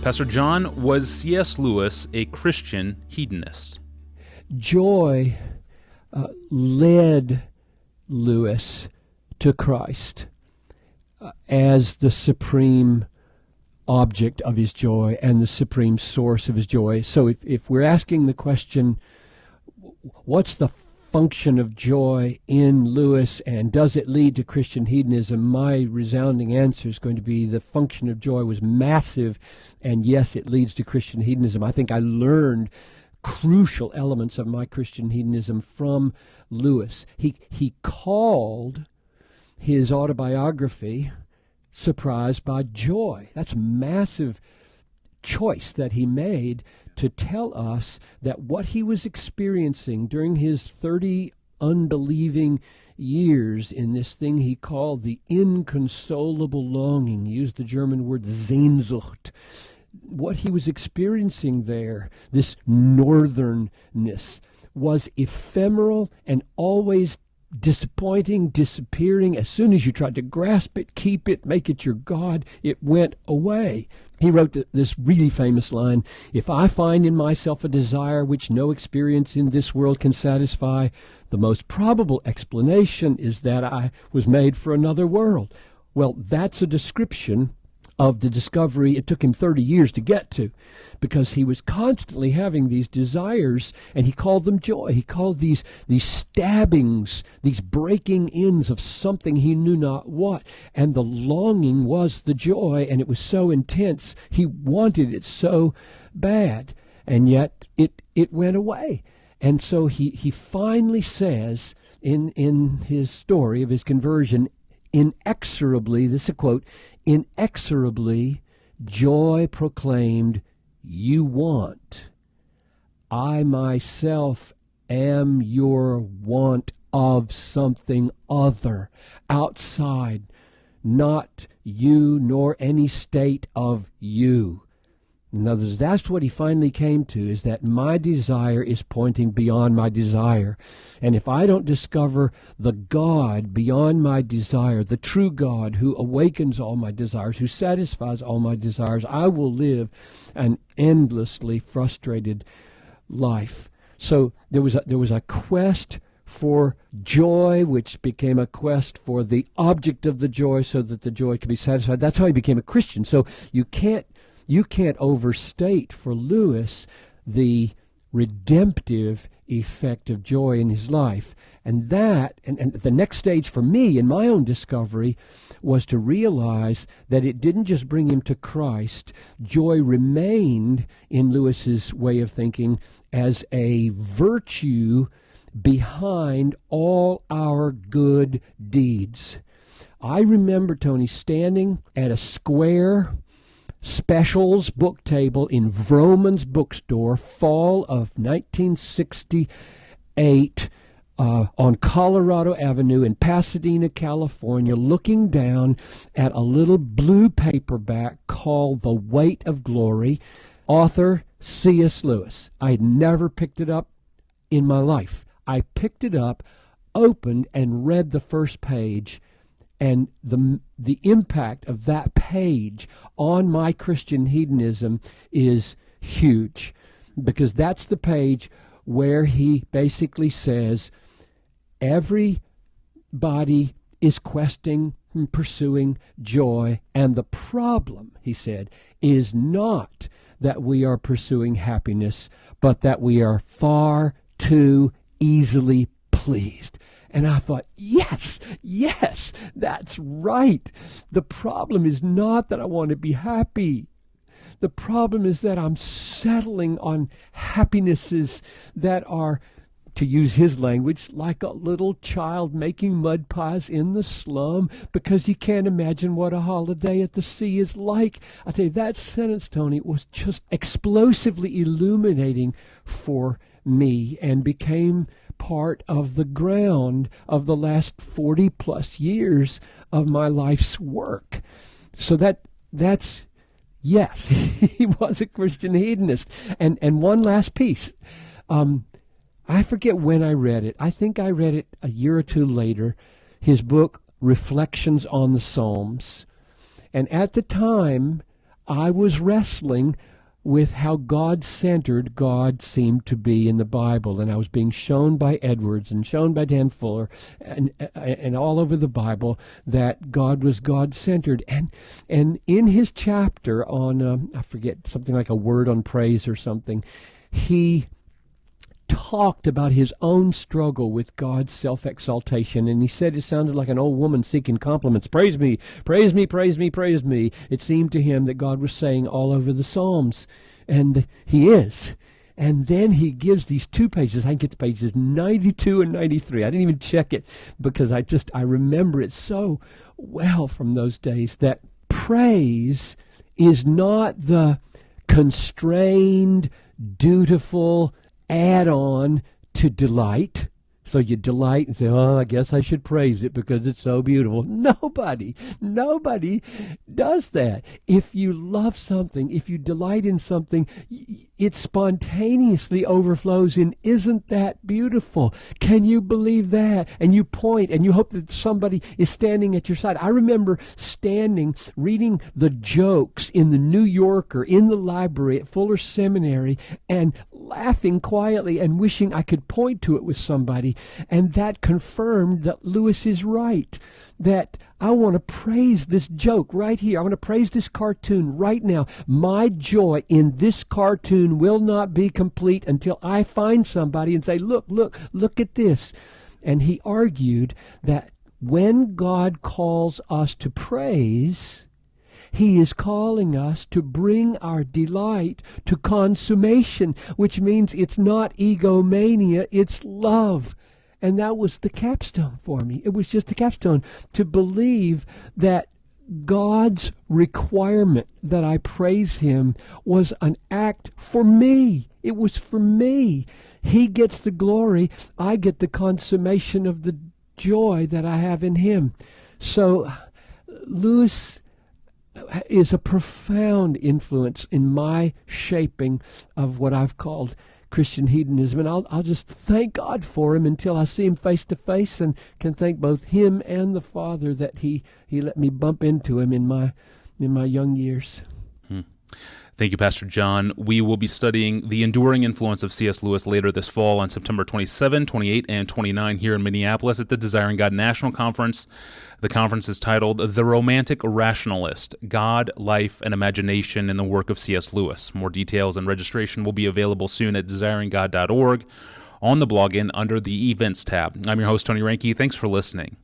Pastor John, was C.S. Lewis a Christian hedonist? Joy led Lewis to Christ as the supreme object of his joy and the supreme source of his joy. So if we're asking the question, what's the function of joy in Lewis and does it lead to Christian hedonism, my resounding answer is going to be the function of joy was massive, and yes, it leads to Christian hedonism. I think I learned crucial elements of my Christian hedonism from Lewis. He called his autobiography Surprised by Joy. That's a massive choice that he made to tell us that what he was experiencing during his 30 unbelieving years in this thing he called the inconsolable longing, he used the German word Sehnsucht, what he was experiencing there, this northernness, was ephemeral and always disappointing, disappearing. As soon as you tried to grasp it, keep it, make it your God, it went away. He wrote this really famous line, "If I find in myself a desire which no experience in this world can satisfy, the most probable explanation is that I was made for another world." Well, that's a description of the discovery it took him 30 years to get to, because he was constantly having these desires, and he called them joy. He called these stabbings, these breaking ins of something he knew not what, and the longing was the joy, and it was so intense, he wanted it so bad, and yet it went away. And so he finally says in his story of his conversion, inexorably, this is a quote, "Inexorably, joy proclaimed, 'You want. I myself am your want of something other, outside, not you nor any state of you.'" In other words, that's what he finally came to, is that my desire is pointing beyond my desire. And if I don't discover the God beyond my desire, the true God who awakens all my desires, who satisfies all my desires, I will live an endlessly frustrated life. So there was a quest for joy, which became a quest for the object of the joy so that the joy could be satisfied. That's how he became a Christian. So you can't overstate for Lewis the redemptive effect of joy in his life. And that, and the next stage for me in my own discovery was to realize that it didn't just bring him to Christ. Joy remained, in Lewis's way of thinking, as a virtue behind all our good deeds. I remember, Tony, standing at a square specials book table in Vroman's bookstore, fall of 1968, on Colorado Avenue in Pasadena, California, looking down at a little blue paperback called The Weight of Glory, author C.S. Lewis. I had never picked it up in my life. I picked it up, opened, and read the first page, and the impact of that page on my Christian hedonism is huge, because that's the page where he basically says everybody is questing and pursuing joy, and the problem, he said, is not that we are pursuing happiness, but that we are far too easily pleased. And I thought, yes, that's right. The problem is not that I want to be happy. The problem is that I'm settling on happinesses that are, to use his language, like a little child making mud pies in the slum because he can't imagine what a holiday at the sea is like. I tell you, that sentence, Tony, was just explosively illuminating for me and became part of the ground of the last 40 plus years of my life's work. So that's yes, he was a Christian hedonist. And one last piece. I forget when I read it. I think I read it a year or two later, his book Reflections on the Psalms. And at the time, I was wrestling with how God-centered God seemed to be in the Bible, and I was being shown by Edwards and shown by Dan Fuller and all over the Bible that God was God-centered. And in his chapter on, I forget, something like a word on praise or something, he talked about his own struggle with God's self-exaltation, and he said it sounded like an old woman seeking compliments. Praise me, praise me, praise me, praise me. It seemed to him that God was saying all over the Psalms, and he is. And then he gives these 2 pages. I get to pages 92 and 93. I didn't even check it because I remember it so well from those days, that praise is not the constrained, dutiful add-on to delight. So you delight and say, oh, I guess I should praise it because it's so beautiful. Nobody does that. If you love something, if you delight in something, it spontaneously overflows in, isn't that beautiful? Can you believe that? And you point and you hope that somebody is standing at your side. I remember standing, reading the jokes in the New Yorker, in the library at Fuller Seminary, and laughing quietly and wishing I could point to it with somebody. And that confirmed that Lewis is right, that I want to praise this joke right here. I want to praise this cartoon right now. My joy in this cartoon will not be complete until I find somebody and say, look at this. And he argued that when God calls us to praise, he is calling us to bring our delight to consummation, which means it's not egomania, it's love. And that was the capstone for me. It was just the capstone to believe that God's requirement that I praise him was an act for me. It was for me. He gets the glory. I get the consummation of the joy that I have in him. So Lewis is a profound influence in my shaping of what I've called Christian hedonism, and I'll just thank God for him until I see him face to face, and can thank both him and the Father that he let me bump into him in my young years. Thank you, Pastor John. We will be studying the enduring influence of C.S. Lewis later this fall on September 27, 28, and 29 here in Minneapolis at the Desiring God National Conference. The conference is titled The Romantic Rationalist, God, Life, and Imagination in the Work of C.S. Lewis. More details and registration will be available soon at desiringgod.org on the blog and under the Events tab. I'm your host, Tony Reinke. Thanks for listening.